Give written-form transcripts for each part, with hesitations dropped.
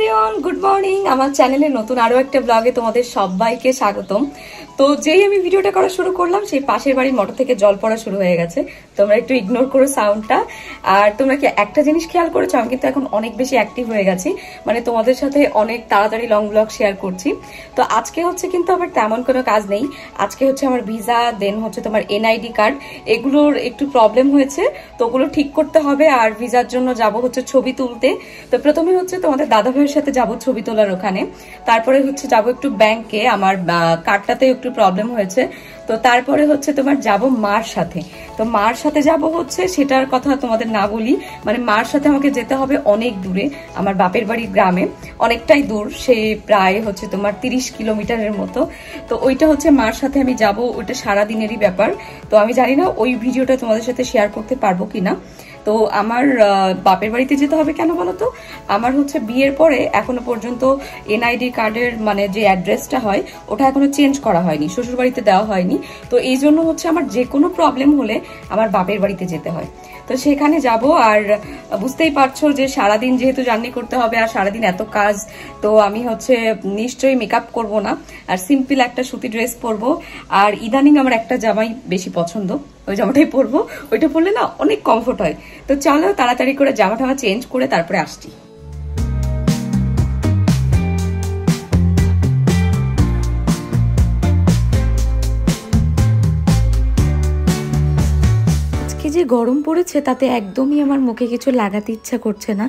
Everyone, good morning. আমার চ্যানেলে নতুন আরো একটা ব্লগে তোমাদের সবাইকে স্বাগতম। তো যেই আমি ভিডিওটা করা শুরু করলাম, সেই পাশের বাড়ির মোটর থেকে জল পড়া শুরু হয়ে গেছে। তোমরা একটু ইগনোর করো সাউন্ডটা। আর তোমরা কি একটা জিনিস খেয়াল করেছো, আমি কিন্তু এখন অনেক বেশি অ্যাক্টিভ হয়ে গেছি, মানে তোমাদের সাথে অনেক তাড়াতাড়ি লং ব্লগ শেয়ার করছি। তো আজকে হচ্ছে কিন্তু আবার তেমন কোনো কাজ নেই। আজকে হচ্ছে আমার ভিসা, দেন হচ্ছে তোমার এনআইডি কার্ড, এগুলোর একটু প্রবলেম হয়েছে, তো ওগুলো ঠিক করতে হবে। আর ভিসার জন্য যাব হচ্ছে ছবি তুলতে। তো প্রথমে হচ্ছে তোমাদের দাদা ভাইয়ের সাথে যাব ছবি তোলার ওখানে, তারপরে হচ্ছে যাব একটু ব্যাংকে, আমার কার্ডটাতে একটু প্রবলেম হয়েছে। তো তারপরে হচ্ছে তোমার যাব মার সাথে। তো মার সাথে যাব হচ্ছে, সেটার কথা তোমাদের না বলি, মানে মার সাথে আমাকে যেতে হবে অনেক দূরে, আমার বাপের বাড়ির গ্রামে, অনেকটাই দূর, সে প্রায় হচ্ছে তোমার 30 কিলোমিটারের মতো। তো ওইটা হচ্ছে মার সাথে আমি যাব, ওইটা সারাদিনেরই ব্যাপার। তো আমি জানি না ওই ভিডিওটা তোমাদের সাথে শেয়ার করতে পারবো কিনা। তো আমার বাপের বাড়িতে যেতে হবে কেন বলতো, আমার হচ্ছে বিয়ের পরে এখনো পর্যন্ত এনআইডি কার্ডের মানে যে অ্যাড্রেসটা হয় ওটা এখনো চেঞ্জ করা হয়নি, শ্বশুর বাড়িতে দেওয়া হয়নি। তো এই জন্য হচ্ছে আমার যে কোনো প্রবলেম হলে আমার বাপের বাড়িতে যেতে হয়। তো সেখানে যাব। আর বুঝতেই পারছো যে সারাদিন যেহেতু জার্নি করতে হবে আর সারাদিন এত কাজ, তো আমি হচ্ছে নিশ্চয়ই মেকআপ করব না, আর সিম্পল একটা সুতি ড্রেস পরবো। আর ইদানিং আমার একটা জামাই বেশি পছন্দ, ওই জামাটাই পরবো, ওইটা পরলে না অনেক কমফোর্ট হয়। তো চলো তাড়াতাড়ি করে জামাটা চেঞ্জ করে তারপরে আসছি। যে গরম পড়েছে তাতে একদমই আমার মুখে কিছু লাগাতে ইচ্ছা করছে না,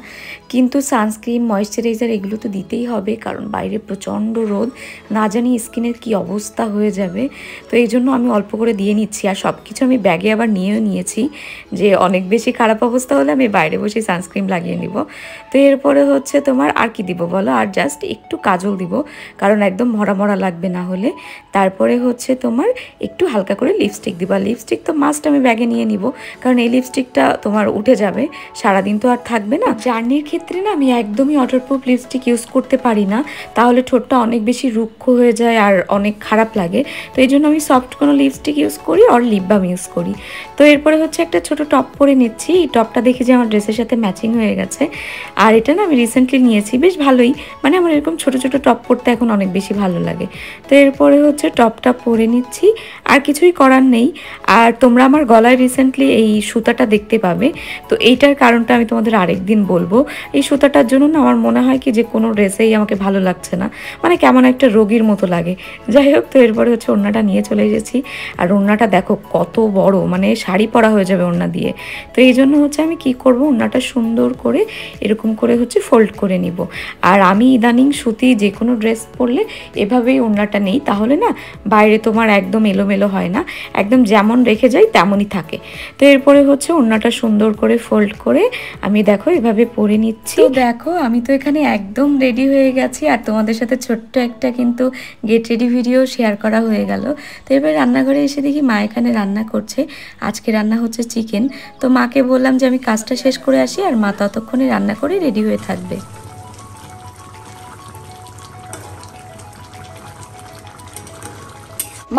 কিন্তু সানস্ক্রিন, ময়েশ্চারাইজার এগুলো তো দিতেই হবে, কারণ বাইরে প্রচণ্ড রোদ, না জানি স্কিনের কি অবস্থা হয়ে যাবে। তো এই জন্য আমি অল্প করে দিয়ে নিচ্ছি। আর সব কিছু আমি ব্যাগে আবার নিয়েও নিয়েছি, যে অনেক বেশি খারাপ অবস্থা হলে আমি বাইরে বসে সানস্ক্রিন লাগিয়ে নিব। তো এরপরে হচ্ছে তোমার আর কি দিব বলো, আর জাস্ট একটু কাজল দিব, কারণ একদম মরা মরা লাগবে না হলে। তারপরে হচ্ছে তোমার একটু হালকা করে লিপস্টিক দিবা। লিপস্টিক তো মাস্ট আমি ব্যাগে নিয়ে নিব, কারণ এই লিপস্টিকটা তোমার উঠে যাবে, সারাদিন তো আর থাকবে না। জার্নির ক্ষেত্রে না আমি একদমই ওয়াটারপ্রুফ লিপস্টিক ইউজ করতে পারি না, তাহলে ঠোঁটটা অনেক বেশি রুক্ষ হয়ে যায় আর অনেক খারাপ লাগে। তো এই জন্য আমি সফট কোনো লিপস্টিক ইউজ করি আর লিপ বাম ইউজ করি। তো এরপরে হচ্ছে একটা ছোট টপ পরে নিচ্ছি। এই টপটা দেখে যে আমার ড্রেসের সাথে ম্যাচিং হয়ে গেছে। আর এটা না আমি রিসেন্টলি নিয়েছি, বেশ ভালোই, মানে আমার এরকম ছোট ছোট টপ পরতে এখন অনেক বেশি ভালো লাগে। তো এরপরে হচ্ছে টপটা পরে নিচ্ছি, আর কিছুই করার নেই। আর তোমরা আমার গলায় রিসেন্টলি এই সুতাটা দেখতে পাবে, তো এইটার কারণটা আমি তোমাদের আরেকদিন বলবো। এই সুতাটার জন্য না আমার মনে হয় কি যে কোনো ড্রেসেই আমাকে ভালো লাগছে না, মানে কেমন একটা রোগীর মতো লাগে। যাই হোক, তো এরপরে হচ্ছে ওড়নাটা নিয়ে চলে এসেছি। আর ওড়নাটা দেখো কত বড়, মানে শাড়ি পরা হয়ে যাবে ওড়না দিয়ে। তো এই জন্য হচ্ছে আমি কি করব, ওড়নাটা সুন্দর করে এরকম করে হচ্ছে ফোল্ড করে নিব। আর আমি ইদানিং সুতি যে কোনো ড্রেস পরলে এভাবেই ওড়নাটা নেই, তাহলে না বাইরে তোমার একদম এলোমেলো হয় না, একদম যেমন রেখে যাই তেমনই থাকে। তো এরপরে হচ্ছে ওড়নাটা সুন্দর করে ফোল্ড করে আমি দেখো এভাবে পরে নিচ্ছি। তো দেখো আমি তো এখানে একদম রেডি হয়ে গেছি, আর তোমাদের সাথে ছোট্ট একটা কিন্তু গেট রেডি ভিডিও শেয়ার করা হয়ে গেল। তো এবার রান্নাঘরে এসে দেখি মা এখানে রান্না করছে। আজকে রান্না হচ্ছে চিকেন। তো মাকে বললাম যে আমি কাজটা শেষ করে আসি, আর মা ততক্ষণে রান্না করে রেডি হয়ে থাকবে।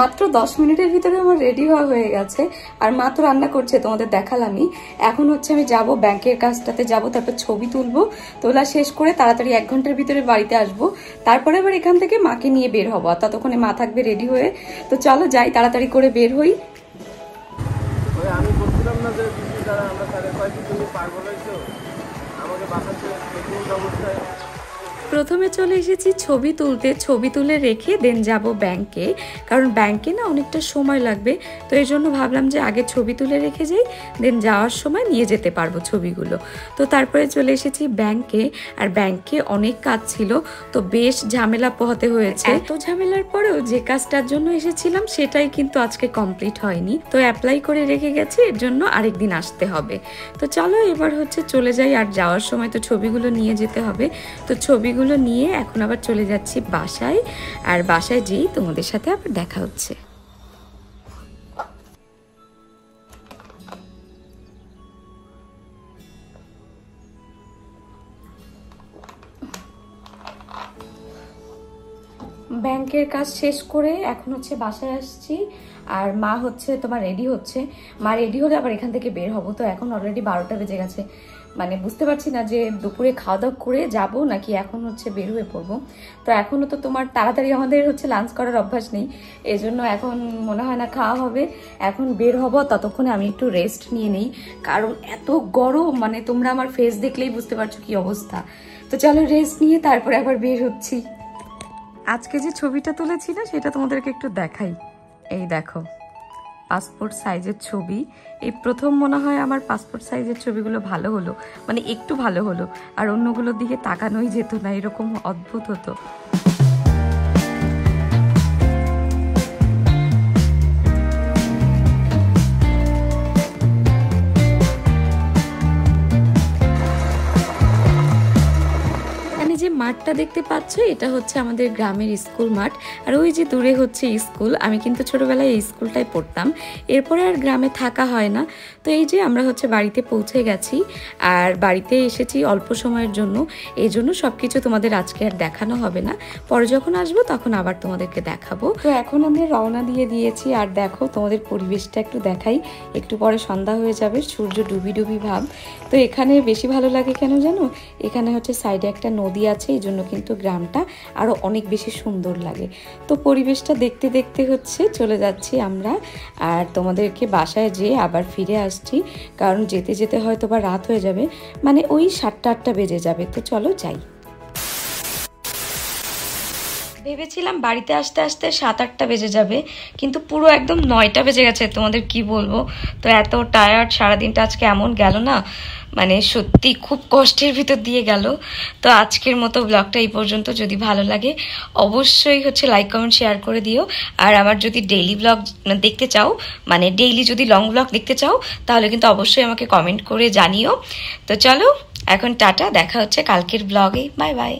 মাত্র 10 মিনিটের ভিতরে আমার রেডি হওয়া হয়ে গেছে, আর মা তো রান্না করছে, তোমাদের দেখালামই। এখন হচ্ছে আমি যাব ব্যাংকের কাজটাতে যাব, তারপর ছবি তুলবো, তোলা শেষ করে তাড়াতাড়ি 1 ঘন্টার ভিতরে বাড়িতে আসবো। তারপরে আবার এখান থেকে মাকে নিয়ে বের হবো, আর ততক্ষণে মা থাকবে রেডি হয়ে। তো চলো যাই, তাড়াতাড়ি করে বের হই। আমি বলছিলাম না যে আমরা কয়েকদিন তুমি পাগল হয়েছো, আমাকে বাসাতে অবস্থায় প্রথমে চলে এসেছি ছবি তুলতে, ছবি তুলে রেখে দেন যাব ব্যাংকে, কারণ ব্যাংকে না অনেকটা সময় লাগবে। তো এই জন্য ভাবলাম যে আগে ছবি তুলে রেখে যাই, দেন যাওয়ার সময় নিয়ে যেতে পারবো ছবিগুলো। তো তারপরে চলে এসেছি ব্যাংকে, আর ব্যাংকে অনেক কাজ ছিল, তো বেশ ঝামেলা পোহাতে হয়েছে। এত ঝামেলার পরেও যে কাজটার জন্য এসেছিলাম সেটাই কিন্তু আজকে কমপ্লিট হয়নি, তো অ্যাপ্লাই করে রেখে গেছি, এর জন্য আরেকদিন আসতে হবে। তো চলো এবার হচ্ছে চলে যাই, আর যাওয়ার সময় তো ছবিগুলো নিয়ে যেতে হবে। তো ছবিগুলো নিয়ে এখন আবার চলে যাচ্ছি বাসায়, আর বাসায় যেই তোমাদের সাথে আবার দেখা হচ্ছে। ব্যাংকের কাজ শেষ করে এখন হচ্ছে বাসায় আসছি, আর মা হচ্ছে তোমার রেডি হচ্ছে। মা রেডি হলে আবার এখান থেকে বের হবো। তো এখন অলরেডি 12টা বেজে গেছে, মানে বুঝতে পারছি না যে দুপুরে খাওয়া দাওয়া করে যাব নাকি এখন হচ্ছে বের হয়ে পড়বো। তো এখনো তো তোমার তাড়াতাড়ি আমাদের হচ্ছে লাঞ্চ করার অভ্যাস নেই, এজন্য এখন মনে হয় না খাওয়া হবে। এখন বের হব, ততক্ষণে আমি একটু রেস্ট নিয়ে নেই, কারণ এত গরম, মানে তোমরা আমার ফেস দেখলেই বুঝতে পারছো কি অবস্থা। তো চলো রেস্ট নিয়ে তারপরে আবার বের হচ্ছি। আজকে যে ছবিটা তুলেছি না সেটা তোমাদেরকে একটু দেখাই। এই দেখো, পাসপোর্ট সাইজের ছবি। এই প্রথম মনে হয় আমার পাসপোর্ট সাইজের ছবিগুলো ভালো হলো, মানে একটু ভালো হলো, আর অন্যগুলোর দিকে তাকানোই যেত না, এরকম অদ্ভুত হতো। যে মাঠটা দেখতে পাচ্ছ এটা হচ্ছে আমাদের গ্রামের স্কুল মাঠ, আর ওই যে দূরে হচ্ছে স্কুল। আমি কিন্তু ছোটবেলায় এই স্কুলটাই পড়তাম, এরপরে আর গ্রামে থাকা হয় না। তো এই যে আমরা হচ্ছে বাড়িতে পৌঁছে গেছি, আর বাড়িতে এসেছি অল্প সময়ের জন্য, এই জন্য সবকিছু তোমাদের আজকে আর দেখানো হবে না, পরে যখন আসবো তখন আবার তোমাদেরকে দেখাবো। তো এখন আমরা রওনা দিয়ে দিয়েছি, আর দেখো তোমাদের পরিবেশটা একটু দেখাই। একটু পরে সন্ধ্যা হয়ে যাবে, সূর্য ডুবি ডুবি ভাব। তো এখানে বেশি ভালো লাগে কেন জানো, এখানে হচ্ছে সাইডে একটা নদী আছে, এই জন্য কিন্তু গ্রামটা আরো অনেক বেশি সুন্দর লাগে। তো পরিবেশটা দেখতে দেখতে হচ্ছে চলে যাচ্ছি আমরা, আর তোমাদেরকে বাসায় যেয়ে আবার ফিরে আসছি, কারণ যেতে যেতে হয়তো বা রাত হয়ে যাবে, মানে ওই 7টা-8টা বেজে যাবে। তো চলো যাই। ভেবেছিলাম বাড়িতে আসতে আসতে 7-8টা বেজে যাবে, কিন্তু পুরো একদম 9টা বেজে গেছে। তোমাদের কি বলবো, তো এত টায়ার্ড, সারাদিনটা আজকে এমন গেল না, মানে সত্যি খুব কষ্টের ভিতর দিয়ে গেল। তো আজকের মতো ব্লগটা এই পর্যন্ত। যদি ভালো লাগে অবশ্যই হচ্ছে লাইক কমেন্ট শেয়ার করে দিও। আর আমার যদি ডেইলি ব্লগ দেখতে চাও, মানে ডেইলি যদি লং ব্লগ দেখতে চাও, তাহলে কিন্তু অবশ্যই আমাকে কমেন্ট করে জানিও। তো চলো এখন টাটা, দেখা হচ্ছে কালকের ব্লগে। Bye bye.